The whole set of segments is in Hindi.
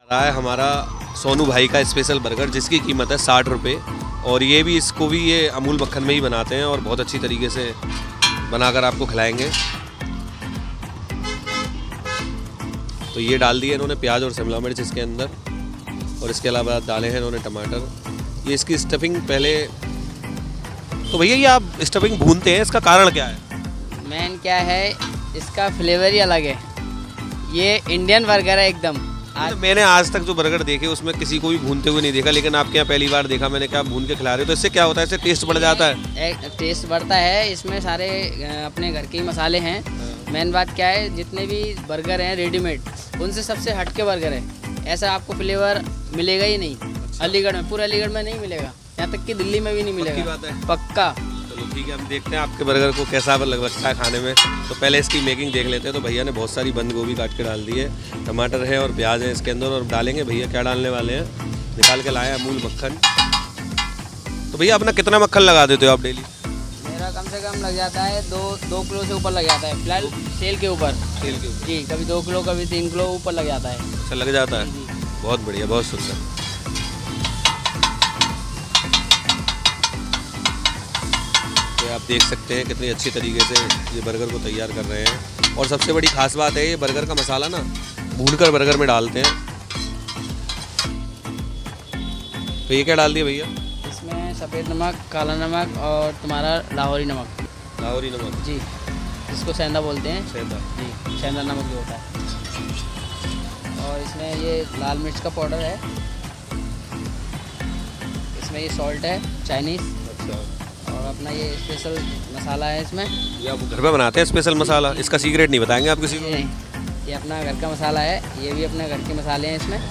रहा है हमारा सोनू भाई का स्पेशल बर्गर, जिसकी कीमत है 60 रुपये। और ये भी इसको भी ये अमूल मक्खन में ही बनाते हैं और बहुत अच्छी तरीके से बनाकर आपको खिलाएंगे। तो ये डाल दिए इन्होंने प्याज और शिमला मिर्च इसके अंदर, और इसके अलावा डाले हैं इन्होंने टमाटर। ये इसकी स्टफिंग पहले, तो भैया ये आप स्टफिंग भूनते हैं, इसका कारण क्या है? मेन क्या है, इसका फ्लेवर ही अलग है। ये इंडियन बर्गर है एकदम। मैंने आज तक जो बर्गर देखे उसमें किसी को भी भूनते हुए नहीं देखा, लेकिन आपके यहाँ पहली बार देखा मैंने। क्या भून के खिला रहे हो? तो इससे क्या होता है? इससे टेस्ट बढ़ जाता है? टेस्ट बढ़ता है। इसमें सारे अपने घर के ही मसाले हैं। मेन बात क्या है, जितने भी बर्गर हैं रेडीमेड, उनसे सबसे हटके बर्गर है। ऐसा आपको फ्लेवर मिलेगा ही नहीं। अलीगढ़ में, पूरे अलीगढ़ में नहीं मिलेगा, यहाँ तक कि दिल्ली में भी नहीं मिलेगा। बात है। पक्का। चलो ठीक है, हम देखते हैं आपके बर्गर को कैसा लगता है खाने में। तो पहले इसकी मेकिंग देख लेते हैं। तो भैया ने बहुत सारी बंद गोभी काट के डाल दी है, टमाटर है और प्याज है इसके अंदर, और डालेंगे भैया क्या डालने वाले हैं, निकाल के लाए अमूल मक्खन। तो भैया अपना कितना मक्खन लगा देते हो आप डेली? मेरा कम से कम लग जाता है 2 किलो से ऊपर लग जाता है फिलहाल सेल के ऊपर। जी, कभी 2 किलो कभी 3 किलो ऊपर लग जाता है। अच्छा लग जाता है, बहुत बढ़िया, बहुत सुंदर। आप देख सकते हैं कितनी अच्छी तरीके से ये बर्गर को तैयार कर रहे हैं। और सबसे बड़ी खास बात है, ये बर्गर का मसाला ना भूनकर बर्गर में डालते हैं। तो ये क्या डाल दिया भैया? इसमें सफ़ेद नमक, काला नमक और तुम्हारा लाहौरी नमक। लाहौरी नमक? जी, इसको सेंधा बोलते हैं। सेंधा? जी, सेंधा नमक जो होता है। और इसमें ये लाल मिर्च का पाउडर है। इसमें ये सॉल्ट है चाइनीज़। अच्छा। और अपना ये स्पेशल मसाला है इसमें। ये आप घर पे बनाते हैं स्पेशल मसाला? इसका सीक्रेट नहीं बताएंगे आप किसी को? नहीं, ये अपना घर का मसाला है। ये भी अपने घर के मसाले हैं इसमें। एक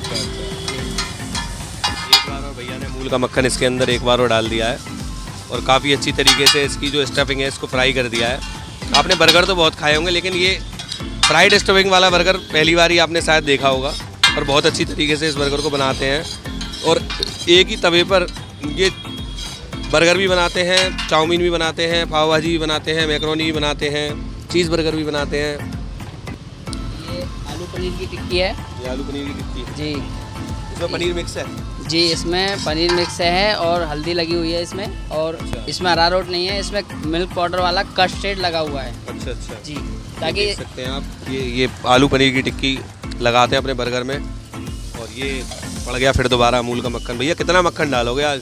बार और भैया ने अमूल का मक्खन इसके अंदर एक बार और डाल दिया है, और काफ़ी अच्छी तरीके से इसकी जो स्टफिंग है इसको फ्राई कर दिया है। आपने बर्गर तो बहुत खाए होंगे, लेकिन ये फ्राइड स्टफिंग वाला बर्गर पहली बार ही आपने शायद देखा होगा। और बहुत अच्छी तरीके से इस बर्गर को बनाते हैं, और एक ही तवे पर ये बर्गर भी बनाते हैं, चाउमीन भी बनाते हैं, पाव भाजी भी बनाते हैं, मैकरोनी भी बनाते हैं, चीज़ बर्गर भी बनाते हैं। ये आलू पनीर की टिक्की है। ये आलू पनीर की टिक्की जी, इसमें पनीर मिक्स है? जी, इसमें पनीर मिक्स है और हल्दी लगी हुई है इसमें। और इसमें अरारोट नहीं है, इसमें मिल्क पाउडर वाला कस्टर्ड लगा हुआ है। अच्छा अच्छा जी, ताकि देख सकते हैं आप ये आलू पनीर की टिक्की लगाते हैं अपने बर्गर में, और ये पड़ गया फिर दोबारा अमूल का मक्खन। भैया कितना मक्खन डालोगे आज?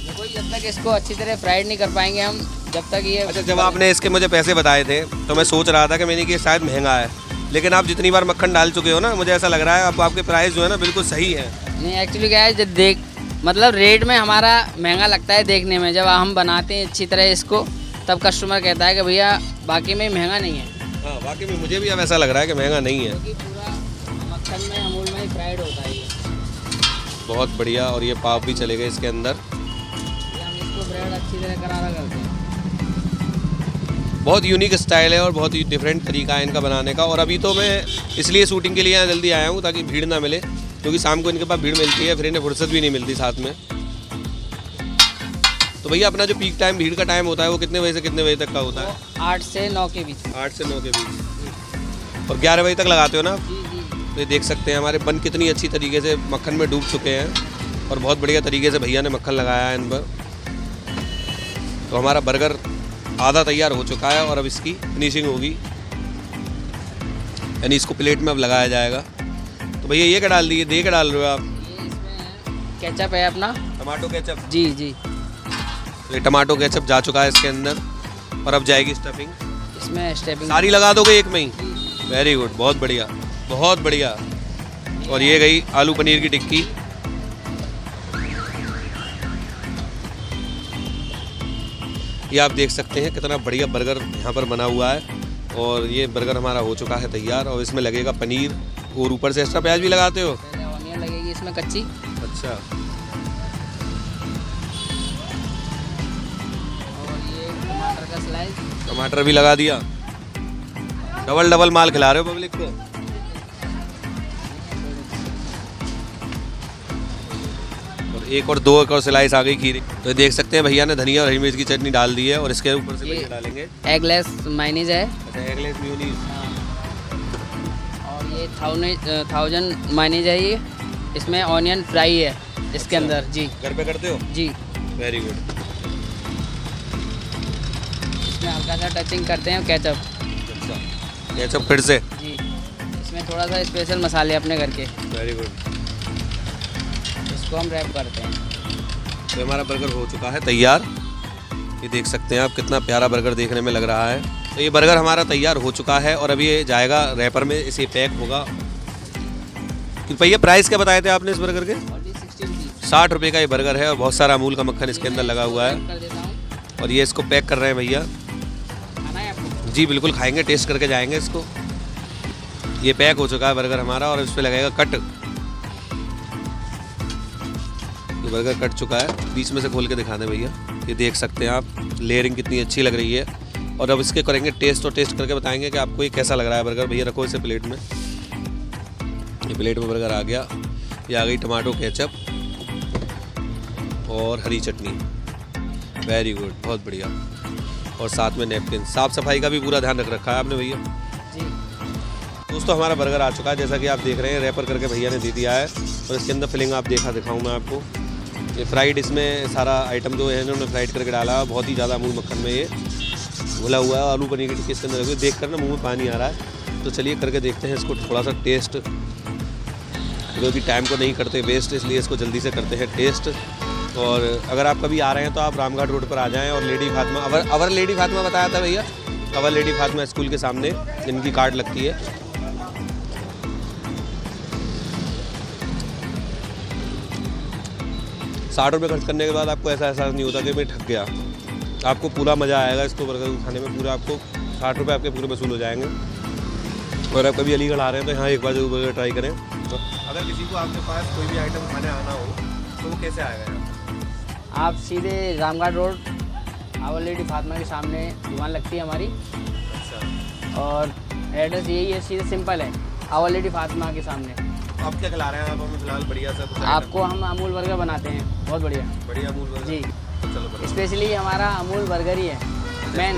देखो, जब तक इसको अच्छी तरह फ्राइड नहीं कर पाएंगे हम, जब तक ये। अच्छा, जब आपने इसके मुझे पैसे बताए थे तो मैं सोच रहा था कि मैंने कि शायद महंगा है, लेकिन आप जितनी बार मक्खन डाल चुके हो ना, मुझे ऐसा लग रहा है अब आपके प्राइस जो है ना बिल्कुल सही है। नहीं, एक्चुअली क्या है, जब मतलब रेट में हमारा महंगा लगता है देखने में। जब हम बनाते हैं अच्छी तरह इसको, तब कस्टमर कहता है कि भैया बाकी में महंगा नहीं है। हाँ, वाकई में मुझे भी अब ऐसा लग रहा है कि महंगा नहीं है, क्योंकि पूरा मक्खन में अमूल में ही फ्राइड होता है ये। बहुत बढ़िया। और ये पाव भी चले गए इसके अंदर। हम इसको ब्रेड अच्छी तरह करारा करते हैं। बहुत यूनिक स्टाइल है और बहुत ही डिफरेंट तरीका है इनका बनाने का। और अभी तो मैं इसलिए शूटिंग के लिए यहाँ जल्दी आया हूँ ताकि भीड़ ना मिले, क्योंकि शाम को इनके पास भीड़ मिलती है, फिर इन्हें फुर्सत भी नहीं मिलती साथ में। तो भैया अपना जो पीक टाइम, भीड़ का टाइम होता है, वो कितने बजे से कितने बजे तक का होता है? 8 से 9 के बीच। 8 से 9 के बीच। और 11 बजे तक लगाते हो ना? जी जी। तो ये देख सकते हैं हमारे बन कितनी अच्छी तरीके से मक्खन में डूब चुके हैं, और बहुत बढ़िया तरीके से भैया ने मक्खन लगाया है इन पर। तो हमारा बर्गर आधा तैयार हो चुका है, और अब इसकी फिनिशिंग होगी, यानी इसको प्लेट में अब लगाया जाएगा। तो भैया ये क्या डाल दिए? दे क्या डाल रहे हो आप? ये इसमें केचप है अपना, टमाटो केचप? जी जी। तो ये टमाटो केचप जा चुका है इसके अंदर, और अब जाएगी स्टफिंग। इसमें स्टफिंग सारी लगा दोगे एक में ही? वेरी गुड, बहुत बढ़िया, बहुत बढ़िया। और ये गई आलू पनीर की टिक्की। ये आप देख सकते हैं कितना बढ़िया बर्गर यहाँ पर बना हुआ है, और ये बर्गर हमारा हो चुका है तैयार। और इसमें लगेगा पनीर, और ऊपर से एक्स्ट्रा प्याज भी लगाते हो? पहले ऑनियन लगेगी इसमें कच्ची। अच्छा। और ये टमाटर का स्लाइस। टमाटर भी लगा दिया। डबल डबल माल खिला रहे हो पब्लिक को। और एक और स्लाइस आ गई खीर। तो देख सकते हैं भैया ने धनिया और हरी मिर्च की चटनी डाल दी है, और इसके ऊपर से भैया डालेंगे एगलेस मायनीज है। अच्छा, एगलेस मेयोनीज। और ये 1000 मायनीज है ये। इसमें ऑनियन फ्राई है इसके अंदर जी। घर पे करते हो? जी, वेरी गुड। इसमें हल्का सा टचिंग करते हैं केचप। अच्छा, केचप फिर से? जी, इसमें थोड़ा सा स्पेशल मसाले अपने घर के, वेरी गुड। इसको हम रैप करते हैं। तो हमारा बर्गर हो चुका है तैयार। ये देख सकते हैं आप, कितना प्यारा बर्गर देखने में लग रहा है। तो ये बर्गर हमारा तैयार हो चुका है और अभी ये जाएगा रैपर में, इसे पैक होगा। कि भैया प्राइस क्या बताए थे आपने इस बर्गर के? 60 रुपये का ये बर्गर है और बहुत सारा अमूल का मक्खन इसके अंदर लगा हुआ है। कर देता हूँ। और ये इसको पैक कर रहे हैं भैया। खाना है आपको? जी बिल्कुल, खाएंगे, टेस्ट करके जाएंगे इसको। ये पैक हो चुका है बर्गर हमारा और इस पर लगेगा कट। ये बर्गर कट चुका है, बीच में से खोल के दिखा दें भैया। ये देख सकते हैं आप, लेयरिंग कितनी अच्छी लग रही है। और अब इसके करेंगे टेस्ट, और टेस्ट करके बताएंगे कि आपको ये कैसा लग रहा है बर्गर। भैया रखो इसे प्लेट में। ये प्लेट में बर्गर आ गया। ये आ गई टमाटो केचप और हरी चटनी। वेरी गुड, बहुत बढ़िया। और साथ में नैपकिन। साफ़ सफाई का भी पूरा ध्यान रख रखा है आपने भैया। जी, दोस्तों हमारा बर्गर आ चुका है, जैसा कि आप देख रहे हैं, रैपर करके भैया ने दे दिया है। और इसके अंदर फिलिंग आप दिखाऊँ मैं आपको। ये फ्राइड, इसमें सारा आइटम जो है इन्होंने फ्राइड करके डाला है। बहुत ही ज़्यादा अमूल मक्खन में ये घुला हुआ है। आलू पनीर की टिक्की इसके अंदर रखी हुई। देख कर ना मुँह में पानी आ रहा है। तो चलिए करके देखते हैं इसको थोड़ा सा टेस्ट। क्योंकि टाइम को नहीं करते वेस्ट, इसलिए इसको जल्दी से करते हैं टेस्ट। और अगर आप कभी आ रहे हैं तो आप रामघाट रोड पर आ जाएं और लेडी फातिमा, अवर लेडी फातिमा बताया था भैया, अवर लेडी फातिमा स्कूल के सामने इनकी कार्ड लगती है। ₹60 खर्च करने के बाद आपको ऐसा एहसास नहीं होता कि मैं ठग गया। आपको पूरा मज़ा आएगा इसको बर्गर खाने में। पूरा आपको ₹60 आपके पूरे वसूल हो जाएंगे। और आप कभी अलीगढ़ आ रहे हैं तो यहाँ एक बार जरूर बर्गर ट्राई करें। तो अगर किसी को आपके पास कोई भी आइटम खाने आना हो तो वो कैसे आएगा यहाँ? आप सीधे Ramghat road our lady Fatima के सामने दुकान लगती है हमारी। अच्छा, और एड्रेस यही है, सीधे सिंपल है, आवर लेडी फातिमा के सामने। आप क्या खिला रहे हैं? आप हमें फिलहाल बढ़िया सा कुछ आपको हम अमूल बर्गर बनाते हैं, बहुत बढ़िया। बढ़िया अमूल बर्गर। जी, चलो बढ़िया। स्पेशली हमारा अमूल बर्गर ही है मेन।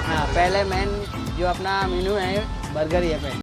हाँ, पहले मेन जो अपना मेनू है बर्गर ही है पहले।